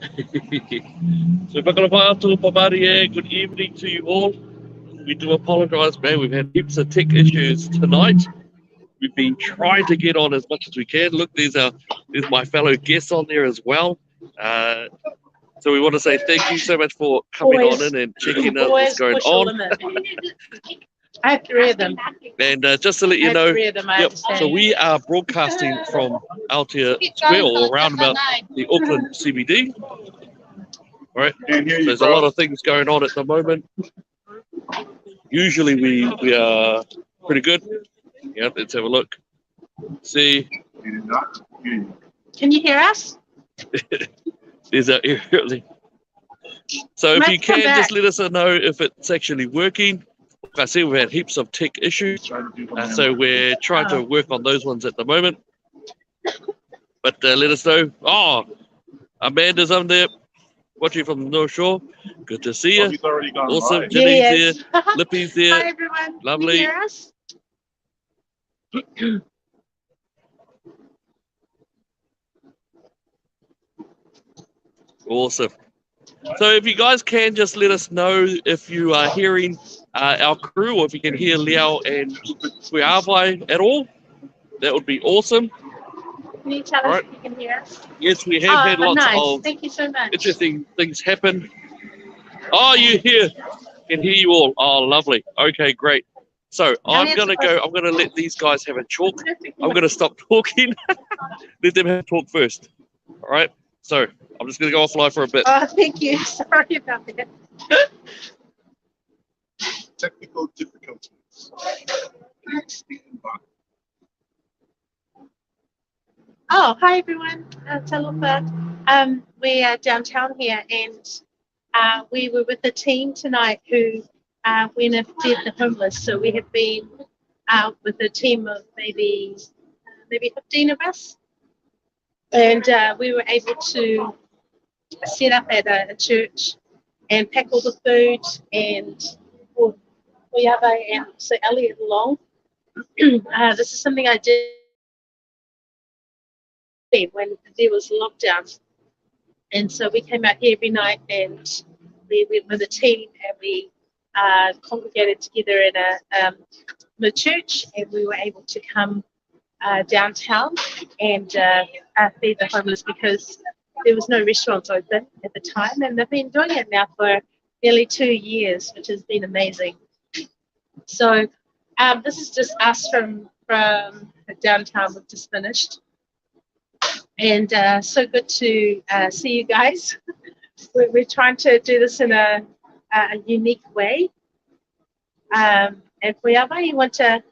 So Bakalapatu Paparia, good evening to you all. We do apologise, man. We've had heaps of tech issues tonight. We've been trying to get on as much as we can. Look, there's my fellow guests on there as well. Uh, so we want to say thank you so much for coming on Always, in and checking out what's always going push a on. limit. I have three of them. And just to let I you have know, three of them, I yep. So understand. we are broadcasting from Aotea Square or around about the Auckland CBD. All right. So there's a lot of things going on at the moment. Usually we are pretty good. Yeah, let's have a look. See, Can you hear us? there's our aerial. So if you can, just let us know if it's actually working. Like I said, we've had heaps of tech issues, so we're trying to work on those ones at the moment. But let us know. Oh, Amanda's on there, watching from the North Shore. Good to see you. Awesome. Jenny's there. Lippy's there. Hi, everyone. Lovely. Can you hear us? Awesome. So if you guys can just let us know if you are hearing our crew or if you can hear Liao and Kuiawai at all, that would be awesome. Can you tell us if you can hear us? Yes, we have had lots of Thank you so much. interesting things happen. Oh, you hear? Can hear you all. Oh, lovely. Okay, great. So I'm going to let these guys have a talk. I'm going to stop talking. Let them have a talk first. All right? So I'm just going to go offline for a bit. Oh, thank you. Sorry about that. Technical difficulties. Oh, hi everyone. Talofa. We are downtown here, and we were with a team tonight who went and fed the homeless. So we have been with a team of maybe 15 of us, and we were able to set up at a church and pack all the food and Oyaba and so Elliot along. This is something I did when there was lockdown, and so we came out here every night and we went with a team and we congregated together in a church, and we were able to come downtown and feed the homeless because there was no restaurants open at the time, and they've been doing it now for nearly 2 years, which has been amazing. So this is just us from downtown. We've just finished, and so good to see you guys. We're trying to do this in a unique way. And Kuyama, you want to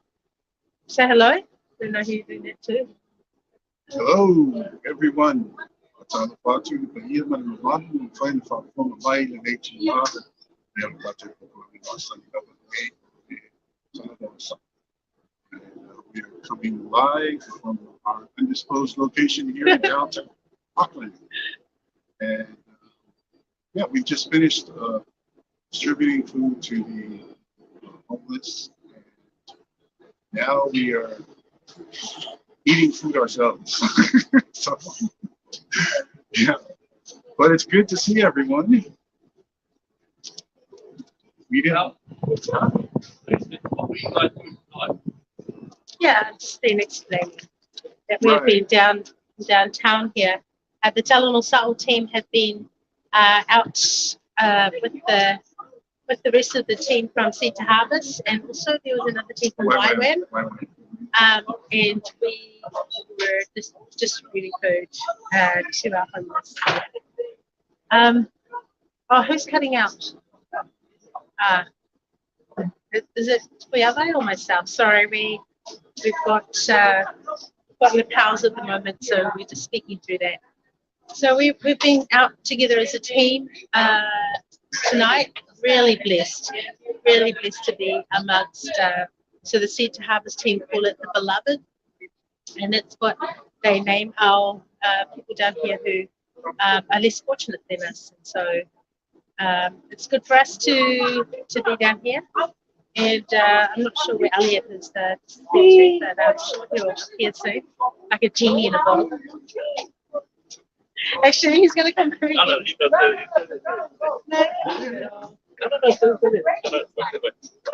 say hello? I don't know who you're doing that to. Hello, everyone. We are coming live from our undisclosed location here in downtown Auckland. And yeah, we just finished distributing food to the homeless. And now we are eating food ourselves. So, yeah, but it's good to see everyone. We didn't. Yeah, I've just been explaining that we've been downtown here. The Talanoa Sa'o team have been out with the rest of the team from Sea to Harvest, and also there was another team from Waiwan. And we were just distributing food to our homeless. Oh, who's cutting out? Is it Kuyave or myself? Sorry, we've got lapels at the moment, so we're just speaking through that. So we've been out together as a team tonight. Really blessed to be amongst. So the Seed to Harvest team call it the Beloved, and that's what they name our people down here who are less fortunate than us. And so it's good for us to be down here. And I'm not sure where Elliot is to, but I'm sure he'll appear soon, like a genie in a bottle. Actually, he's going to come through. No, no, he does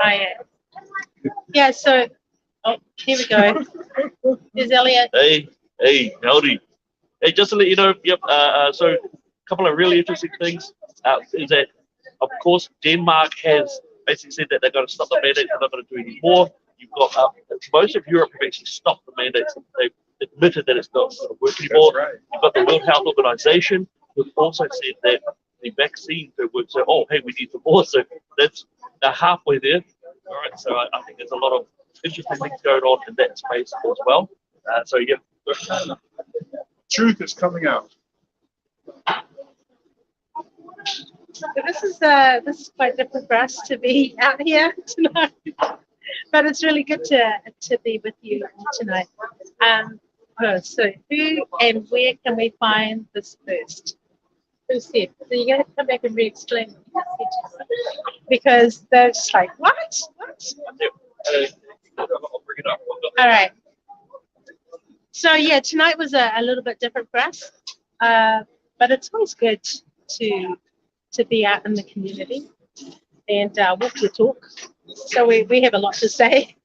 Oh, yeah. Yeah, so, oh, here we go. There's Elliot. Hey, howdy. Hey, just to let you know, yep. So, a couple of really interesting things is that, of course, Denmark has basically said that they're going to stop the mandates. They're not going to do any more. You've got most of Europe have actually stopped the mandates. They've admitted that it's not going to work anymore. That's right. You've got the World Health Organization, who also said that the vaccine don't work. So, oh, hey, we need some more. So that's they're halfway there. All right. So I think there's a lot of interesting things going on in that space as well. So yeah. Truth is coming out. So this is quite different for us to be out here tonight, but it's really good to be with you tonight. So who and where can we find this first? Who said? So you're going to come back and re-explain what you just said, because they're just like, what? I'll bring it up. All right. So yeah, tonight was a little bit different for us, but it's always good to be out in the community and walk the talk. So we have a lot to say.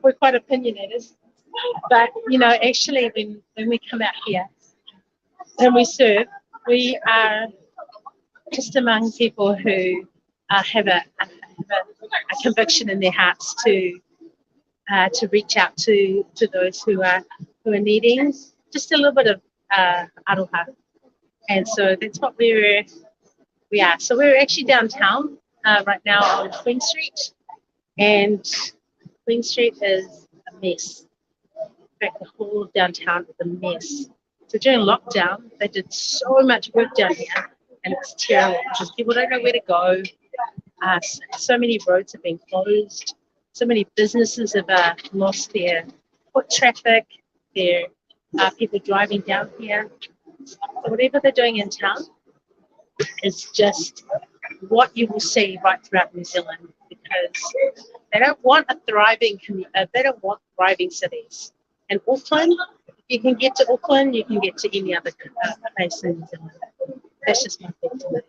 We're quite opinionated, but actually when we come out here and we serve, we are just among people who have a conviction in their hearts to reach out to those who are needing just a little bit of aroha. And so that's what we are. So we're actually downtown right now on Queen Street, and Queen Street is a mess. In fact, the whole of downtown is a mess. So during lockdown, they did so much work down here, and it's terrible because people don't know where to go. So many roads have been closed. So many businesses have lost their foot traffic. There are people driving down here. So whatever they're doing in town is just what you will see right throughout New Zealand, because they don't want a thriving they don't want thriving cities. And Auckland, if you can get to Auckland, you can get to any other place in New Zealand. That's just my thing to me.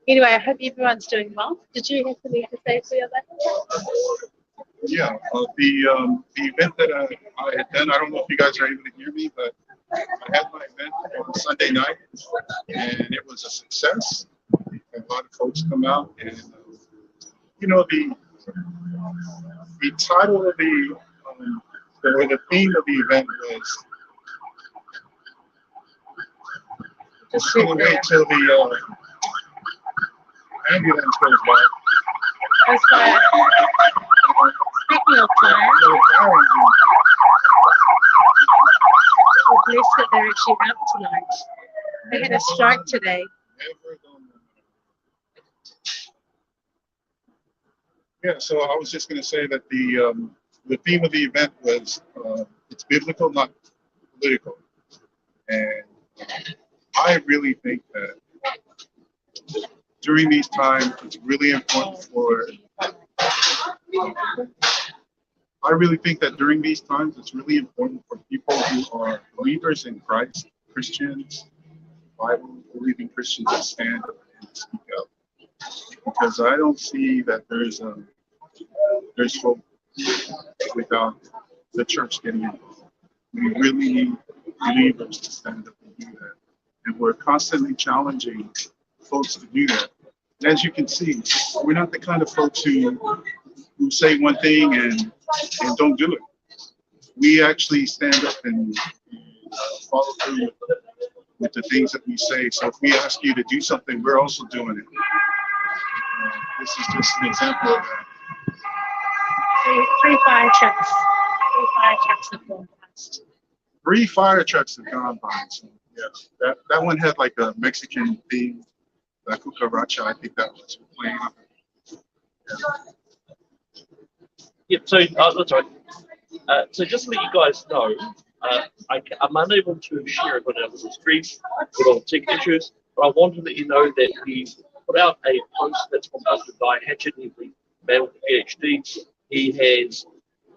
Anyway, I hope everyone's doing well. Did you have something to say for your life? Yeah, the event that I had done, I don't know if you guys are able to hear me, but I had my event on Sunday night, and it was a success. A lot of folks come out, and the title of the theme of the event was. Just gonna wait till the ambulance goes by. That's why. Speaking of fire, we're blessed that they're actually out tonight. They had a strike today. Yeah, so I was just going to say that the theme of the event was it's biblical, not political, and I really think that during these times it's really important for. I really think that during these times it's really important for people who are believers in Christ, Christians, Bible-believing Christians, to stand up and speak up, because I don't see that there's hope without the church getting involved. We really need believers to stand up and do that, and we're constantly challenging folks to do that. As you can see, we're not the kind of folks who say one thing and don't do it. We actually stand up and follow through with the things that we say. So if we ask you to do something, we're also doing it. This is just an example of that. Three fire trucks. 3 fire trucks have gone past. 3 fire trucks have gone by. So yeah, that one had like a Mexican theme, la cucaracha. I think that was playing. Yeah, so that's right. So just to let you guys know, I'm unable to share it on our little stream with all tech issues, but I want to let you know that he put out a post that's from Dr. Guy Hatchett. He's the man with the PhD. He has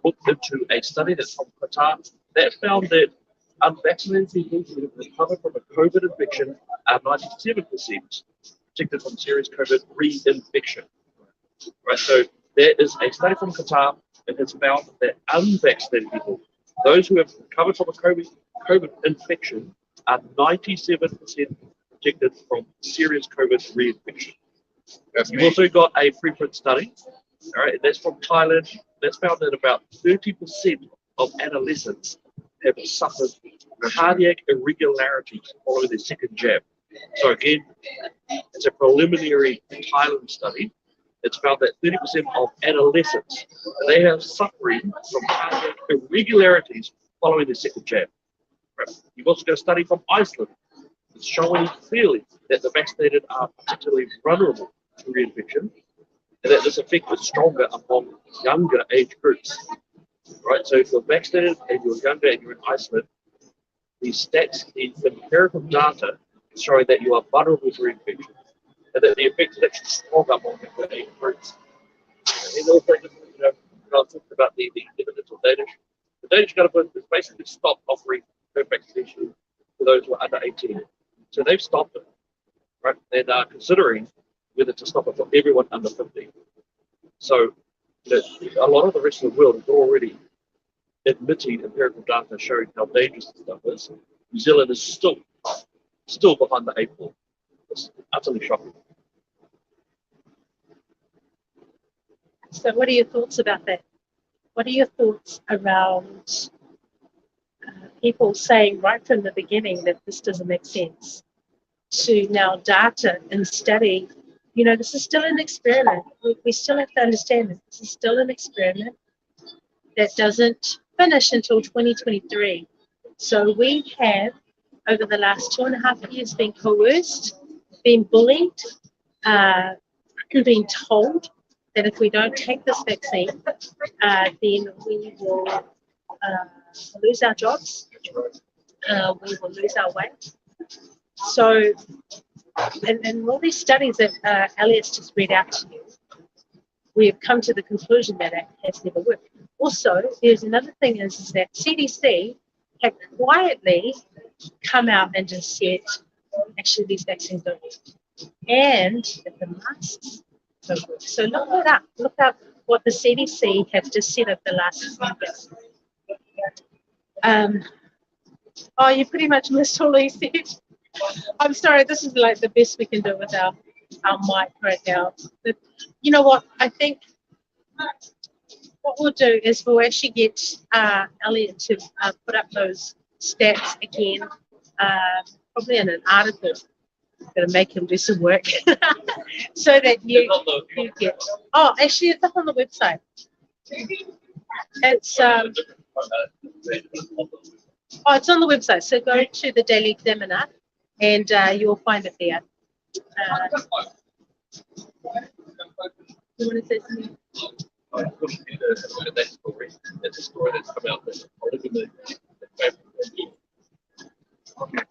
looked into a study that's from Qatar that found that Unvaccinated people who have recovered from a COVID infection are 97% protected from serious COVID reinfection. Right, so there is a study from Qatar that has found that unvaccinated people, those who have recovered from a COVID infection, are 97% protected from serious COVID reinfection. You've also got a preprint study, all right, that's from Thailand. That's found that about 30% of adolescents have suffered cardiac irregularities following their second jab. So again, it's a preliminary Thailand study. It's found that 30% of adolescents, they have suffering from cardiac irregularities following their second jab. Right. You've also got a study from Iceland. It's showing clearly that the vaccinated are particularly vulnerable to reinfection, and that this effect is stronger among younger age groups. Right, so if you're vaccinated and you're younger and you're in Iceland, these stats, the empirical data is showing that you are vulnerable to reinfection, and that the effect is actually stronger among younger age groups. And also, I talked about the evidence of Danish. The Danish government has basically stopped offering home vaccination to those who are under 18. So they've stopped it, right? And are considering whether to stop it for everyone under 15. So a lot of the rest of the world is already admitting empirical data showing how dangerous this stuff is. New Zealand is still behind the 8 ball. It's utterly shocking. So what are your thoughts about that? What are your thoughts around people saying right from the beginning that this doesn't make sense, to now data and study? This is still an experiment. We still have to understand that this is still an experiment that doesn't finish until 2023. So we have, over the last 2.5 years, been coerced, been bullied, been told that if we don't take this vaccine, then we will lose our jobs, we will lose our way. So, and all these studies that Elliot's just read out to you, we have come to the conclusion that it has never worked. Also, there's another thing is that CDC have quietly come out and just said, actually, these vaccines don't work, and that the masks don't work. So look that up. Look up what the CDC have just said over the last few years. Oh, you pretty much missed all he said. I'm sorry, this is like the best we can do with our mic right now. But you know what? I think what we'll do is we'll actually get Elliot to put up those stats again, probably in an article. Going to make him do some work so that you get. Oh, actually, it's up on the website. It's it's on the website. So go to the Daily Examiner, and you'll find it there. You want to say something? That's a story that's come out there. Okay.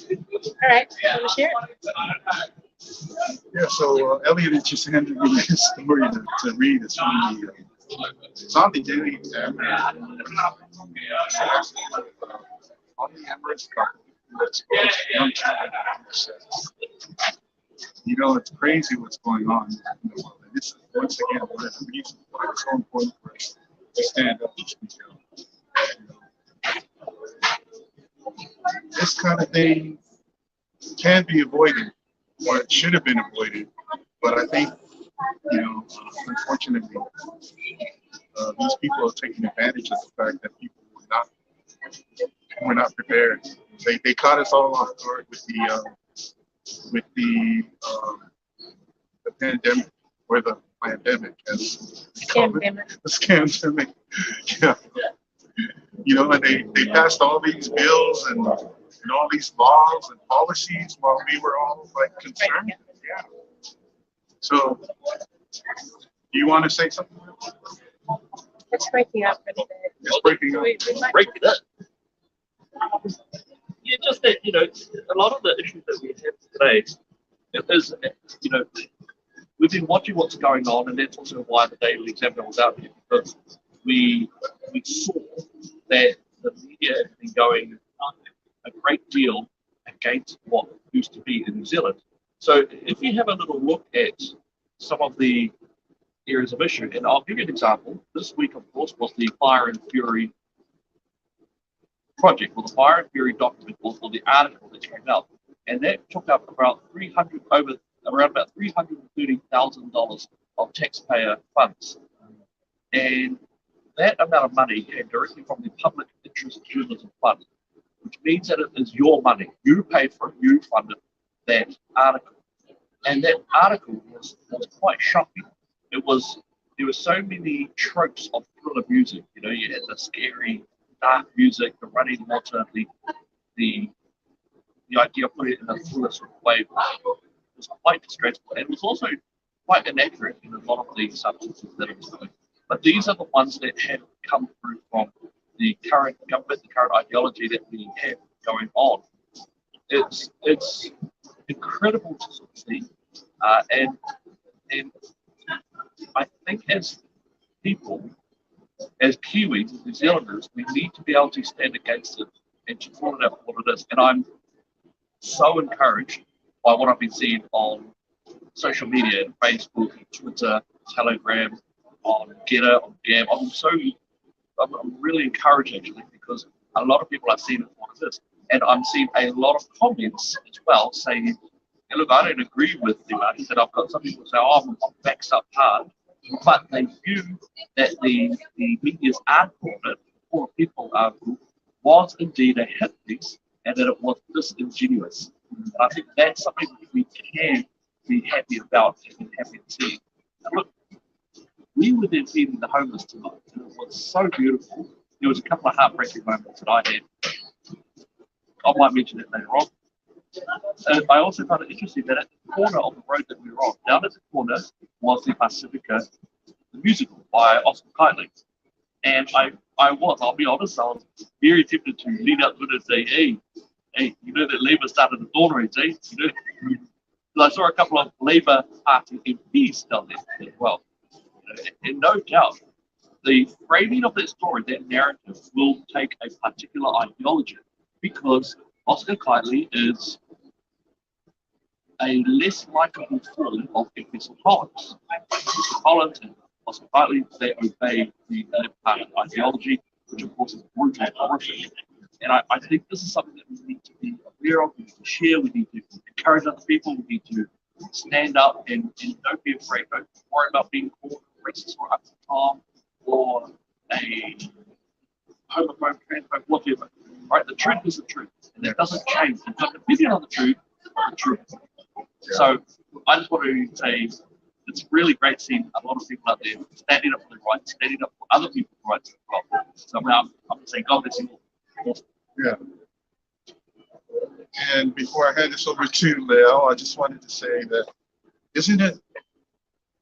All right. You want to share it? Yeah, so Elliot just handed me this story to read. It's from it's on the Daily Examiner. On the Emirates company that's young children. It's crazy what's going on in the world. And this is once again one of the reasons why it's so important for us to stand up and speak out. This kind of thing can be avoided, or it should have been avoided. But I think, unfortunately, these people are taking advantage of the fact that people were not prepared. They caught us all off guard with the pandemic, or the pandemic, as they call it, the scandemic. Yeah. And they passed all these bills and all these laws and policies while we were all concerned. Yeah. So, do you want to say something? It's breaking up really bad. It's breaking up. Break it up. Yeah, just that, a lot of the issues that we have today is, we've been watching what's going on, and that's also why the Daily Examiner was out here, because we saw that the media has been going a great deal against what used to be in New Zealand. So if you have a little look at some of the areas of issue, and I'll give you an example. This week, of course, was the Fire and Fury project, or the Fire and Fury document, or the article that came out, and that took up around about $330,000 of taxpayer funds, and that amount of money came directly from the Public Interest Journalism Fund, which means that it is your money. You paid for it, you funded that article. And that article was quite shocking. There were so many tropes of thriller music. You know, you had the scary, dark music, the running water, the idea of putting it in a thriller sort of way was quite distressful. And it was also quite inaccurate in a lot of the substances that it was doing. But these are the ones that have come through from the current government, the current ideology that we have going on. It's incredible to sort of see, and I think as people, as Kiwis, as New Zealanders, we need to be able to stand against it and to call it out for what it is. And I'm so encouraged by what I've been seeing on social media, Facebook, Twitter, Telegram, on Getter, on Gam. I'm really encouraged actually, because a lot of people I've seen it for this, and I'm seeing a lot of comments as well saying, hey, look, I don't agree with the argument that I've got some people say, oh, I'm vexed up hard, but they view that the media's argument for people was indeed a hit piece and that it was disingenuous. And I think that's something that we can be happy about and happy to see. And look, we were there feeding the homeless tonight, and it was so beautiful. There was a couple of heartbreaking moments that I had. I might mention it later on. And I also found it interesting that at the corner of the road that we were on, down at the corner, was the Pacifica, the musical by Oscar Kitely. And I'll be honest, I was very tempted to lean out to it and say, hey, you know that Labour started the dawn race, eh? You know? So I saw a couple of Labour Party MPs down there as well. And no doubt, the framing of that story, that narrative, will take a particular ideology, because Oscar Kitely is a less likable form of Epistle Collins. Epistle Collins and Oscar Kitely, they obey the party ideology, which of course is brutal and horrific. And I think this is something that we need to be aware of, we need to share, we need to encourage other people, we need to stand up and don't be afraid, don't worry about being called racist or up to Tom or a homophobe, transphobe, whatever. Right? The truth is the truth, and that doesn't change. You've got an opinion on the truth. So I just want to say it's really great seeing a lot of people out there standing up for their rights, standing up for other people's rights as well. So I'm going to say God bless you all. Yeah. And before I hand this over to Leo, I just wanted to say that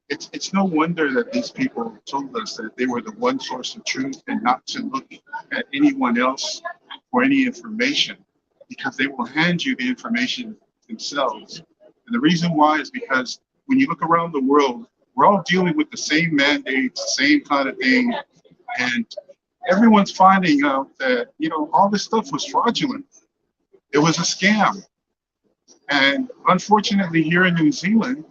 it's no wonder that these people told us that they were the one source of truth and not to look at anyone else for any information, because they will hand you the information themselves. And the reason why is because when you look around the world, we're all dealing with the same mandates, same kind of thing, and everyone's finding out that, you know, all this stuff was fraudulent. It was a scam. And unfortunately, here in New Zealand,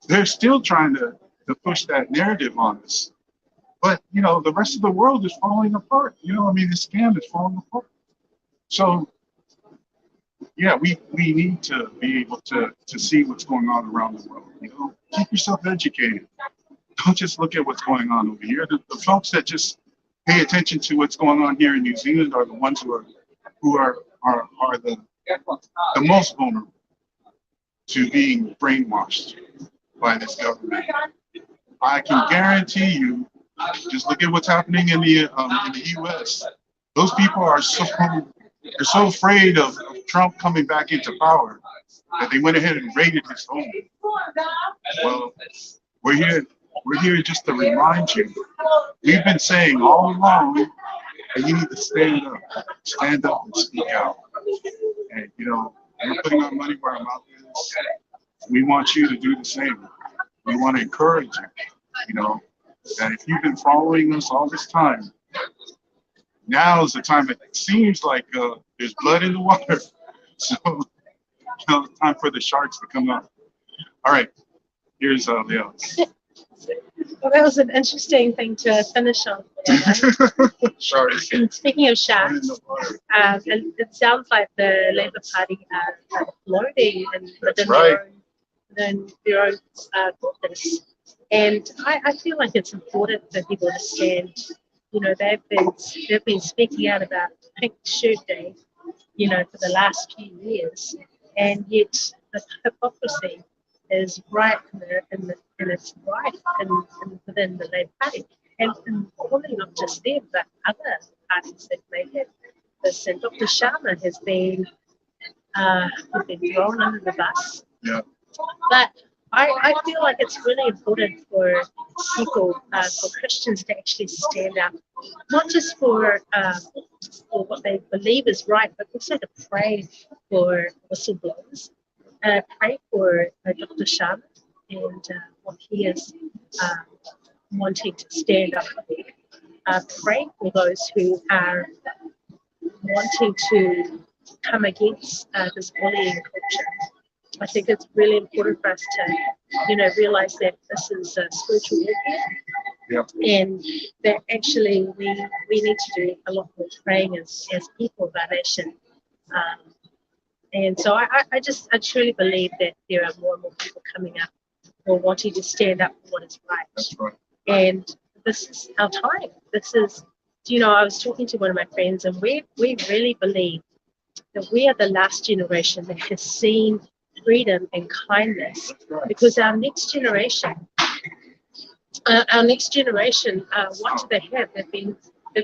they're still trying to push that narrative on us. But, you know, the rest of the world is falling apart. You know, I mean, the scam is falling apart. So, yeah, we need to be able to see what's going on around the world. You know, keep yourself educated. Don't just look at what's going on over here. The folks that just pay attention to what's going on here in New Zealand are the ones who are the most vulnerable to being brainwashed by this government. I can guarantee you, just look at what's happening in the U.S. Those people are so afraid of Trump coming back into power that they went ahead and raided his home. Well, we're here just to remind you. We've been saying all along that you need to stand up and speak out. And you know, we're putting our money where our mouth is. We want you to do the same. We want to encourage you, you know, that if you've been following us all this time, now is the time it seems like there's blood in the water. So now it's time for the sharks to come out. All right, here's Leo. Well, that was an interesting thing to finish on. Sharks. Speaking of sharks, it sounds like the Labour Party are floating within their own caucus. And I feel like it's important for people to stand. You know, they've been speaking out about Pink Shirt Day, you know, for the last few years, and yet the hypocrisy is right and it's right within the Labour Party, and probably not just them, but other parties that may have this. And Dr. Sharma has been thrown under the bus. Yeah. But I feel like it's really important for people, for Christians to actually stand up, not just for what they believe is right, but also to pray for whistleblowers, pray for Dr. Sharma and what he is wanting to stand up for. Pray for those who are wanting to come against this bullying culture. I think it's really important for us to, you know, realize that this is spiritual warfare, and that actually we need to do a lot more praying as people of our nation. And so I truly believe that there are more and more people coming up or wanting to stand up for what is right. That's right. And this is our time. This is, you know, I was talking to one of my friends, and we really believe that we are the last generation that has seen freedom and kindness, because our next generation, what do they have? They've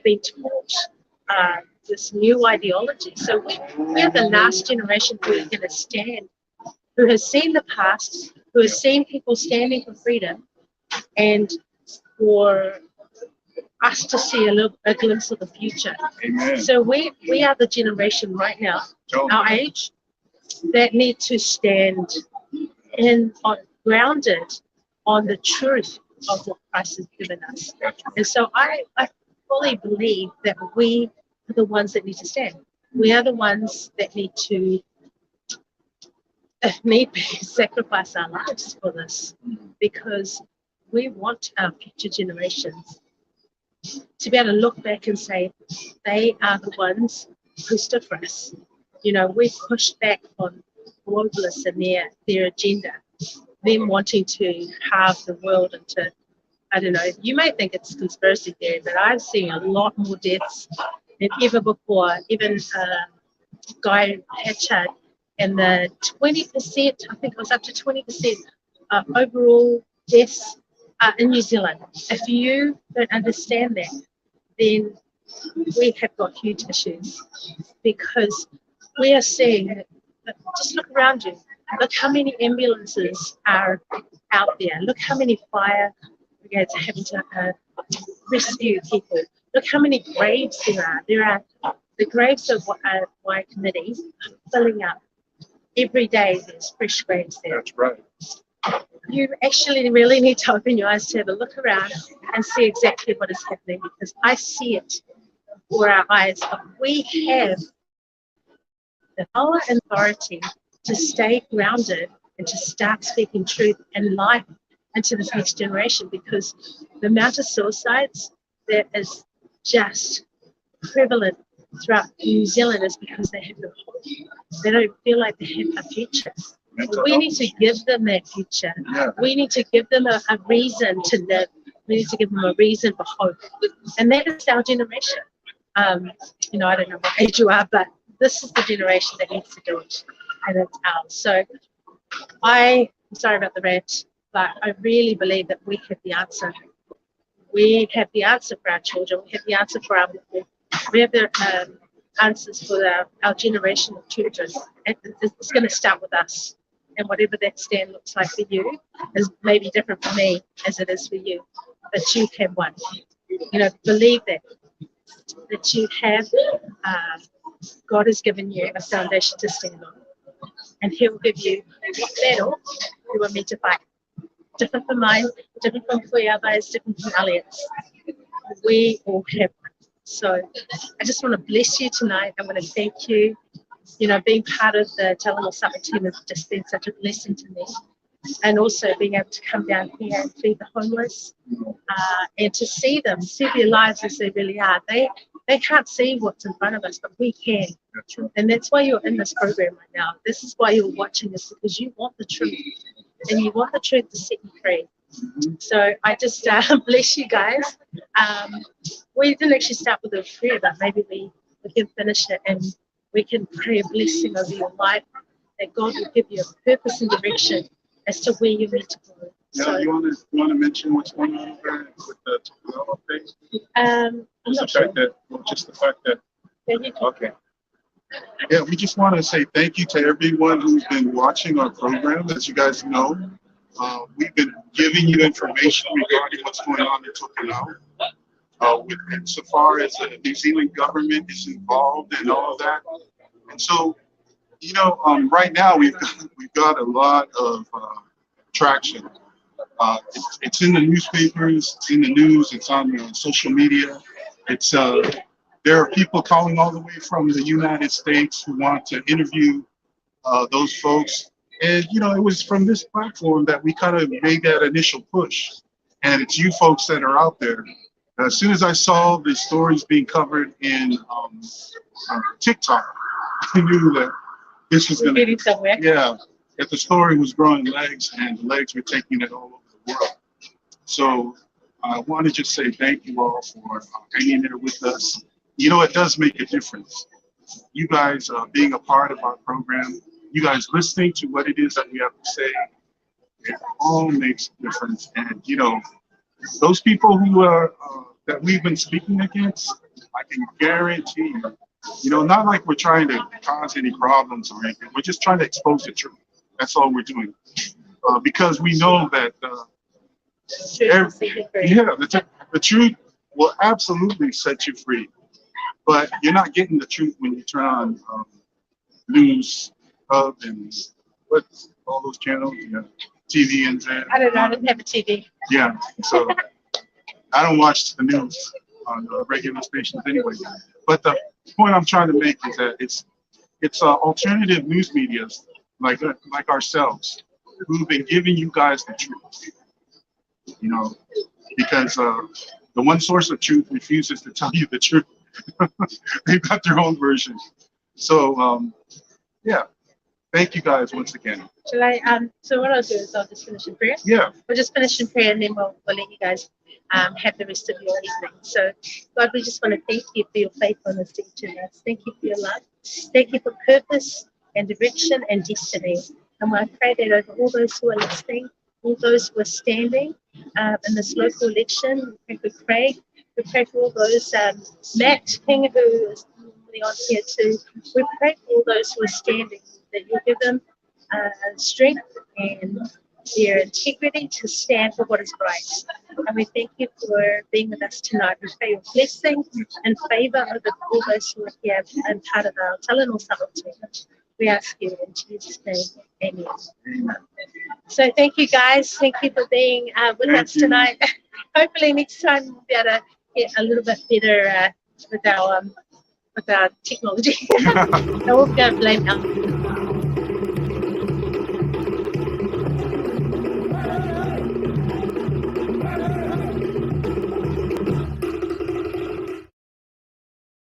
been taught this new ideology. So we are the last generation who are going to stand, who has seen the past, who has seen people standing for freedom, and for us to see a glimpse of the future. Amen. So we are the generation right now, our age, that need to stand grounded on the truth of what Christ has given us. And so I fully believe that we are the ones that need to stand. We are the ones that need to sacrifice our lives for this, because we want our future generations to be able to look back and say they are the ones who stood for us. You know, we pushed back on globalists and their agenda, them wanting to halve the world into, I don't know, you may think it's conspiracy theory, but I've seen a lot more deaths than ever before. Even Guy Hatchard, and the 20%, I think it was up to 20% overall deaths in New Zealand. If you don't understand that, then we have got huge issues, because we are seeing, just look around you, look how many ambulances are out there, look how many fire brigades are having to rescue people, look how many graves there are. The graves of Y committees are filling up. Every day there's fresh graves there. That's right. You actually really need to open your eyes to have a look around and see exactly what is happening, because I see it before our eyes. But we have the power and authority to stay grounded and to start speaking truth and life into this next generation, because the amount of suicides that is just prevalent throughout New Zealand is because they have no hope. They don't feel like they have a future. We need to give them that future. Yeah. We need to give them a reason to live. We need to give them a reason for hope. And that is our generation. You know, I don't know what age you are, but this is the generation that needs to do it. And it's ours. So I'm sorry about the rant, but I really believe that we have the answer. We have the answer for our children. We have the answer for our people. We have the answers for our generation of children. And it's going to start with us. And whatever that stand looks like for you is maybe different for me as it is for you. But you have one. You know, believe that you have, God has given you a foundation to stand on. And He'll give you what battle you are meant to fight. Different from mine, different from Kuyaba's, different from Elliot's. We all have one. So I just want to bless you tonight. I want to thank you. You know, being part of the Talanoa Summit team has just been such a blessing to me. And also being able to come down here and feed the homeless and to see them, see their lives as they really are. They can't see what's in front of us, but we can. That's right. And that's why you're in this program right now. This is why you're watching this, because you want the truth. And you want the truth to set you free. So I just bless you guys. We didn't actually start with a prayer, but maybe we can finish it and we can pray a blessing over your life, that God will give you a purpose and direction as to where you're meant to go. Yeah, So, you want to mention what's going on over with the Talanoa phase? I'm not sure. Just the fact that. Yeah, you can. Okay. Yeah, we just want to say thank you to everyone who's been watching our program. As you guys know, we've been giving you information regarding what's going on in Tokelau. Insofar as the New Zealand government is involved and all of that. And so, you know, right now we've got a lot of traction. It's in the newspapers, it's in the news, it's on social media. It's there are people calling all the way from the United States who want to interview those folks. And, you know, it was from this platform that we kind of made that initial push. And it's you folks that are out there. As soon as I saw the stories being covered in TikTok, I knew that this was going to, yeah, that the story was growing legs and the legs were taking it all over the world. So I want to just say thank you all for hanging there with us. You know, it does make a difference. You guys being a part of our program, you guys listening to what it is that we have to say, it all makes a difference. And, you know, those people who are that we've been speaking against, I can guarantee you, you know, not like we're trying to cause any problems or anything. We're just trying to expose the truth. That's all we're doing. Because we know that the truth will absolutely set you free. But you're not getting the truth when you turn on News Hub and what all those channels, TV and that. I don't know. I didn't have a TV. Yeah, so I don't watch the news on regular stations anyway. But the point I'm trying to make is that it's alternative news media like ourselves who've been giving you guys the truth. You know, because the one source of truth refuses to tell you the truth. They've got their own version. So yeah, thank you guys once again. Shall I so what I'll do is I'll just finish in prayer. Yeah. We'll just finish in prayer and then we'll let you guys have the rest of your evening. So God, we just want to thank you for your faithfulness to each of us. Thank you for your love. Thank you for purpose and direction and destiny. And I pray that over all those who are listening, all those who are standing in this local election, we pray for Craig. We pray for all those, Matt King, who is normally on here too. We pray for all those who are standing, that you give them strength and their integrity to stand for what is right. And we thank you for being with us tonight. We pray your blessing and favor over all those who are here and part of our Talanoa Summit team. We ask you in Jesus' name, amen. So thank you guys. Thank you for being with us tonight. Hopefully next time we'll be able to get a little bit better with our technology. I won't go blame